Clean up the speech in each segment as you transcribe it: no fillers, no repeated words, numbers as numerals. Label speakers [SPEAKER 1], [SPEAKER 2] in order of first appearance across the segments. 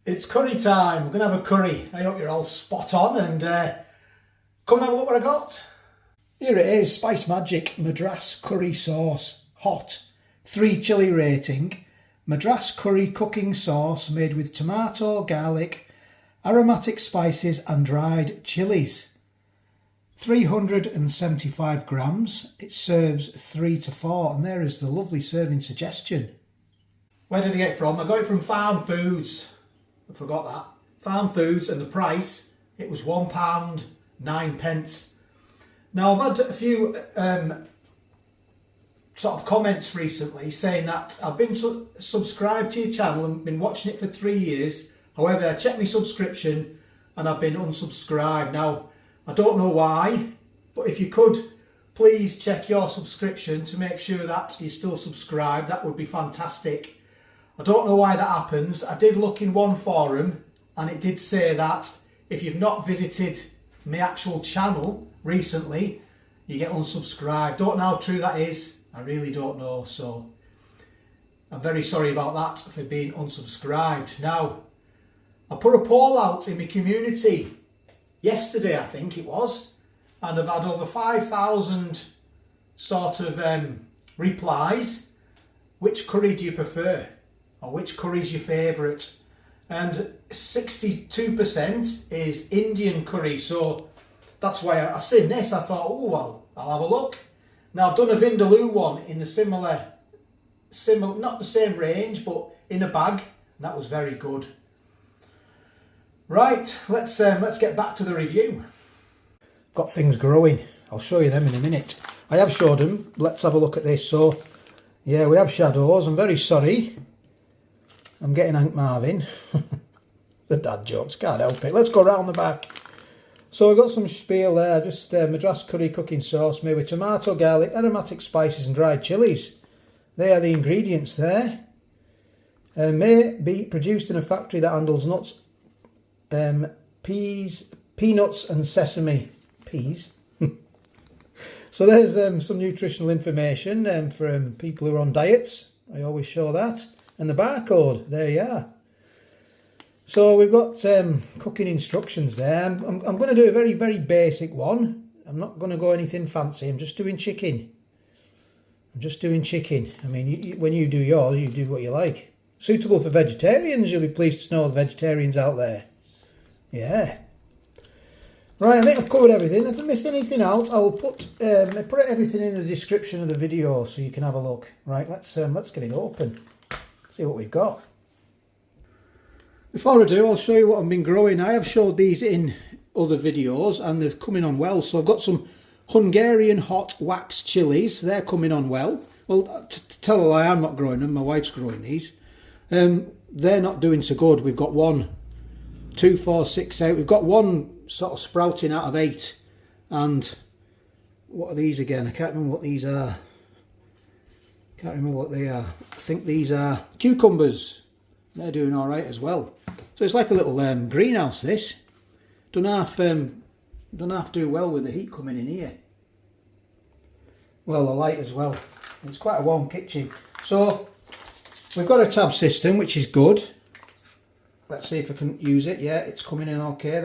[SPEAKER 1] It's curry time. We're going to have a curry. I hope you're all spot on and come and have a look what I got. Here it is, Spice Magic Madras curry sauce, hot, 3 chilli rating. Madras curry cooking sauce made with tomato, garlic, aromatic spices and dried chilies. 375 grams. It serves 3 to 4 and there is the lovely serving suggestion. Where did I get it from? I got it from Farm Foods. I forgot that. Farm Foods, and the price, it was £1.09. Now I've had a few sort of comments recently saying that I've been subscribed to your channel and been watching it for 3 years. However, I checked my subscription and I've been unsubscribed. Now, I don't know why, but if you could please check your subscription to make sure that you're still subscribed, that would be fantastic. I don't know why that happens. I did look in one forum and it did say that if you've not visited my actual channel recently, you get unsubscribed. Don't know how true that is. I really don't know. So I'm very sorry about that for being unsubscribed. Now, I put a poll out in my community yesterday, I think it was, and I've had over 5,000 sort of replies. Which curry do you prefer? Or which curry is your favourite? And 62% is Indian curry, so that's why I seen this. I thought, oh well, I'll have a look. Now I've done a Vindaloo one in the similar, not the same range, but in a bag. And that was very good. Right, let's get back to the review. Got things growing. I'll show you them in a minute. I have showed them. Let's have a look at this. So, yeah, we have shadows. I'm very sorry. I'm getting Hank Marvin. The dad jokes, can't help it. Let's go round the back. So we've got some spiel there, just Madras curry cooking sauce made with tomato, garlic, aromatic spices and dried chilies. They are the ingredients there. May be produced in a factory that handles nuts, peanuts and sesame. Peas? So there's some nutritional information for people who are on diets. I always show that. And the barcode, there you are. So we've got cooking instructions there. I'm going to do a very, very basic one. I'm not going to go anything fancy. I'm just doing chicken. I mean, when you do yours, you do what you like. Suitable for vegetarians, you'll be pleased to know the vegetarians out there. Yeah. Right, I think I've covered everything. If I miss anything out, I'll put everything in the description of the video so you can have a look. Right, let's get it open. See what we've got. Before I do, I'll show you what I've been growing. I have showed these in other videos and they're coming on well. So I've got some Hungarian hot wax chilies. They're coming on well. Well, to tell a lie, I'm not growing them. My wife's growing these. They're not doing so good. We've got 1, 2, 4, 6, 8. We've got one sort of sprouting out of 8. And what are these again? I can't remember what these are. Can't remember what they are. I think these are cucumbers. They're doing all right as well. So it's like a little greenhouse. This don't half do well with the heat coming in here. Well, the light as well. It's quite a warm kitchen. So we've got a tab system, which is good. Let's see if I can use it. Yeah, it's coming in okay.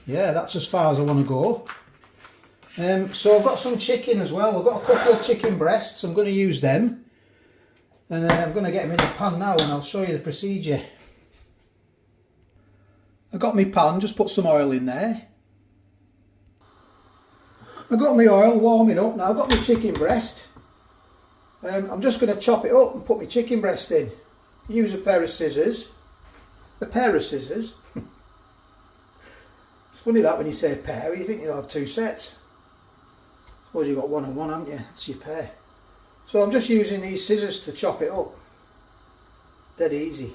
[SPEAKER 1] Yeah, that's as far as I want to go. So I've got some chicken as well. I've got a couple of chicken breasts. I'm going to use them. And I'm going to get them in the pan now and I'll show you the procedure. I've got my pan, just put some oil in there. I've got my oil warming up now. I've got my chicken breast. I'm just going to chop it up and put my chicken breast in. Use a pair of scissors. It's funny that when you say pair, you think you'll have 2 sets. Suppose you've got 1 and 1, haven't you? It's your pair. So I'm just using these scissors to chop it up. Dead easy.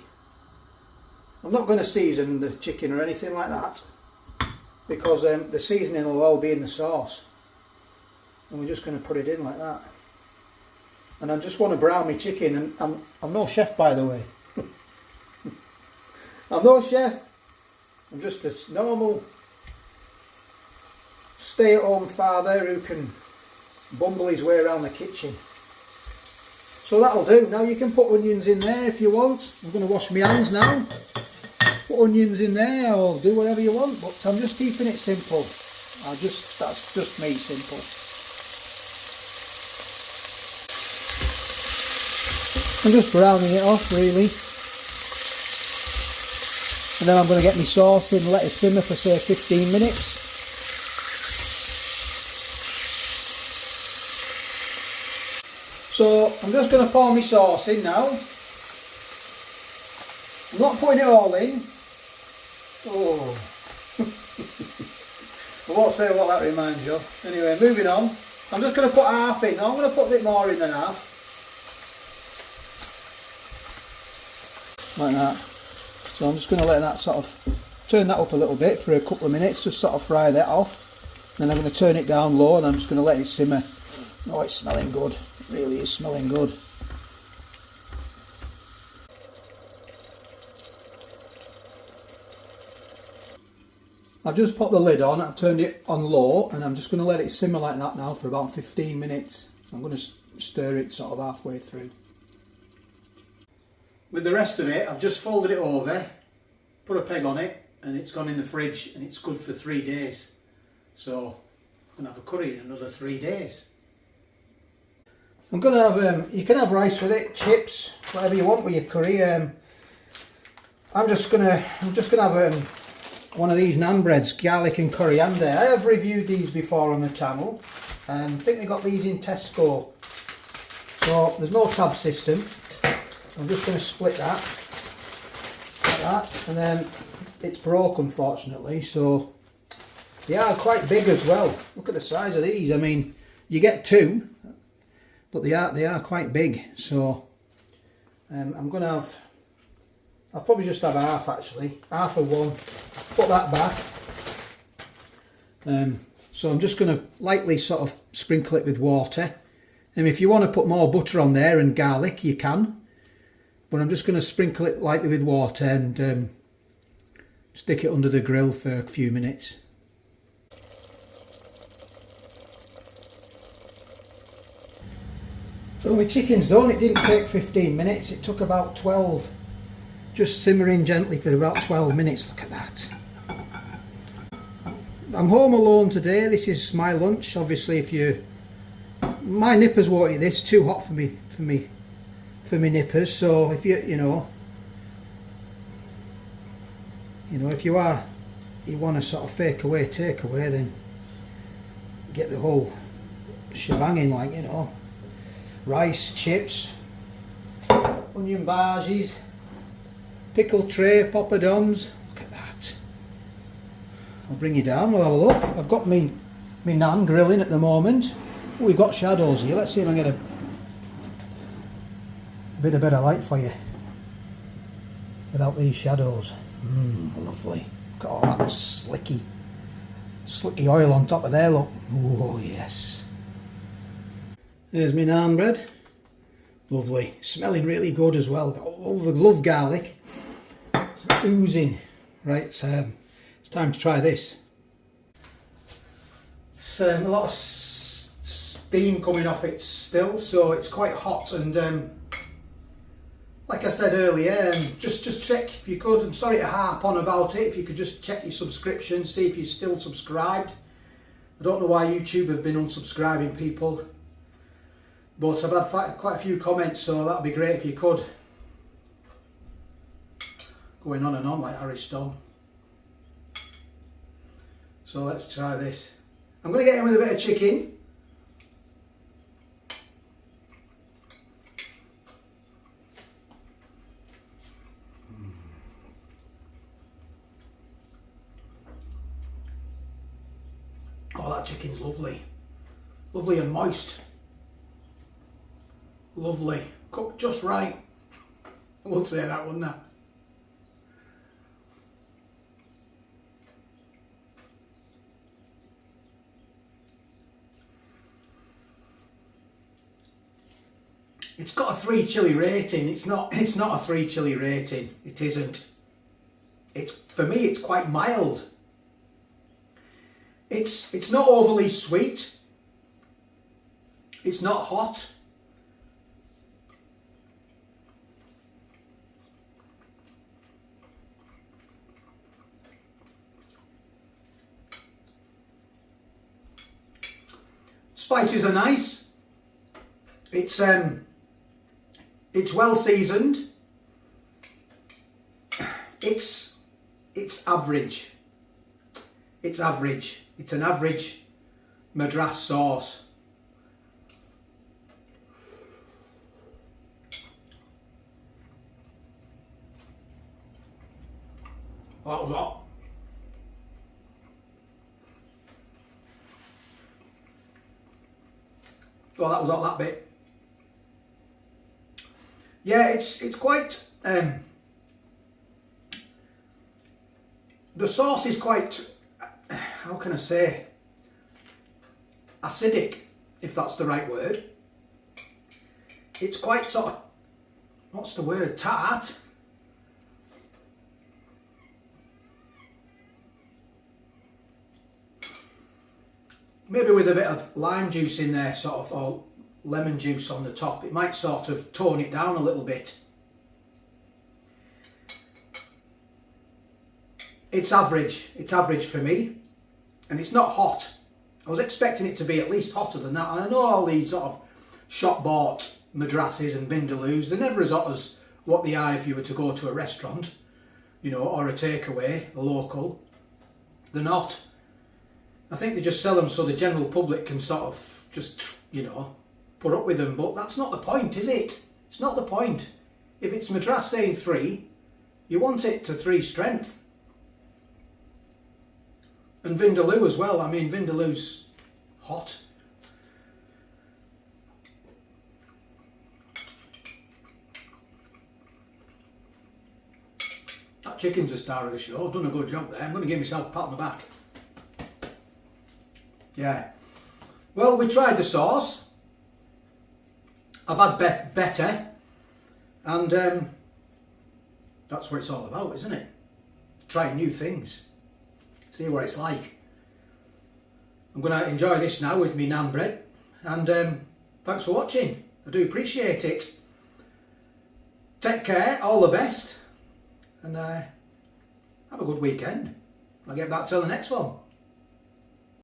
[SPEAKER 1] I'm not going to season the chicken or anything like that because the seasoning will all be in the sauce. And we're just going to put it in like that. And I just want to brown my chicken, and I'm no chef, by the way. I'm no chef. I'm just a normal stay-at-home father who can bumble his way around the kitchen. So that'll do. Now you can put onions in there if you want. I'm going to wash my hands now. put onions in there or do whatever you want, but I'm just keeping it simple. That's just me, simple. I'm just browning it off really. And then I'm going to get my sauce in and let it simmer for say 15 minutes. So I'm just going to pour my sauce in now. I'm not putting it all in. Oh. I won't say what that reminds you of. Anyway, moving on. I'm just going to put half in. I'm going to put a bit more in than half. Like that. So I'm just going to let that sort of turn that up a little bit for a couple of minutes, just sort of fry that off. Then I'm going to turn it down low and I'm just going to let it simmer. Oh, it's smelling good. It really is smelling good. I've just popped the lid on, I've turned it on low and I'm just going to let it simmer like that now for about 15 minutes. I'm going to stir it sort of halfway through. With the rest of it, I've just folded it over, put a peg on it, and it's gone in the fridge and it's good for 3 days. So I'm going to have a curry in another 3 days. I'm going to have, you can have rice with it, chips, whatever you want with your curry. I'm just going to have one of these naan breads, garlic and coriander. I have reviewed these before on the channel. I think they got these in Tesco. So there's no tab system. I'm just going to split that like that, and then it's broke unfortunately, so they are quite big as well. Look at the size of these. I mean, you get two, but they are quite big. So I'm going to have, I'll probably just have half actually, half of one. Put that back. So I'm just going to lightly sort of sprinkle it with water. And if you want to put more butter on there and garlic, you can. But I'm just going to sprinkle it lightly with water and stick it under the grill for a few minutes. So my chicken's done. It didn't take 15 minutes, it took about 12. Just simmering gently for about 12 minutes. Look at that. I'm home alone today. This is my lunch. Obviously, my nippers won't eat this. Too hot for me nippers. So if you know if you want to sort of take away, then get the whole shebang in, like, rice, chips, onion bhajis, pickle tray, poppadoms. Look at that. I'll bring you down, we'll have a look. I've got me naan grilling at the moment. Oh, we've got shadows here. Let's see if I can get a bit of better light for you without these shadows. Lovely. Look at all that slicky oil on top of there, look. Oh yes. There's my naan bread. Lovely. Smelling really good as well. Love garlic. It's oozing. Right, it's time to try this. It's a lot of steam coming off it still, so it's quite hot, and like I said earlier, just check if you could. I'm sorry to harp on about it. If you could just check your subscription, see if you're still subscribed. I don't know why YouTube have been unsubscribing people, but I've had quite a few comments, so that'd be great if you could. Going on and on like Harry Stone. So let's try this. I'm going to get in with a bit of chicken. Oh, that chicken's lovely. Lovely and moist. Lovely. Cooked just right. I would say that, wouldn't I? It's got a 3 chili rating. It's not a 3 chili rating. It isn't. For me, it's quite mild. It's not overly sweet. It's not hot. Spices are nice. It's well seasoned. It's average. It's average. It's an average Madras sauce. Oh, that was hot. Oh, that was hot, that bit. Yeah, it's quite... the sauce is quite, how can I say, acidic, if that's the right word. It's quite sort of, what's the word, tart. Maybe with a bit of lime juice in there, sort of, or lemon juice on the top, it might sort of tone it down a little bit. It's average for me, and it's not hot. I was expecting it to be at least hotter than that, and I know all these sort of shop-bought madrasses and vindaloos, they're never as hot as what they are if you were to go to a restaurant, you know, or a takeaway, a local. They're not. I think they just sell them so the general public can sort of just, you know, put up with them, but that's not the point, is it? It's not the point. If it's Madras saying 3, you want it to 3 strength. And Vindaloo as well. I mean, Vindaloo's hot. That chicken's the star of the show. I've done a good job there. I'm going to give myself a pat on the back. Yeah. Well, we tried the sauce. I've had better. And that's what it's all about, isn't it? Trying new things. See what it's like. I'm going to enjoy this now with me naan bread, and thanks for watching. I do appreciate it. Take care, all the best, and have a good weekend. I'll get back to the next one.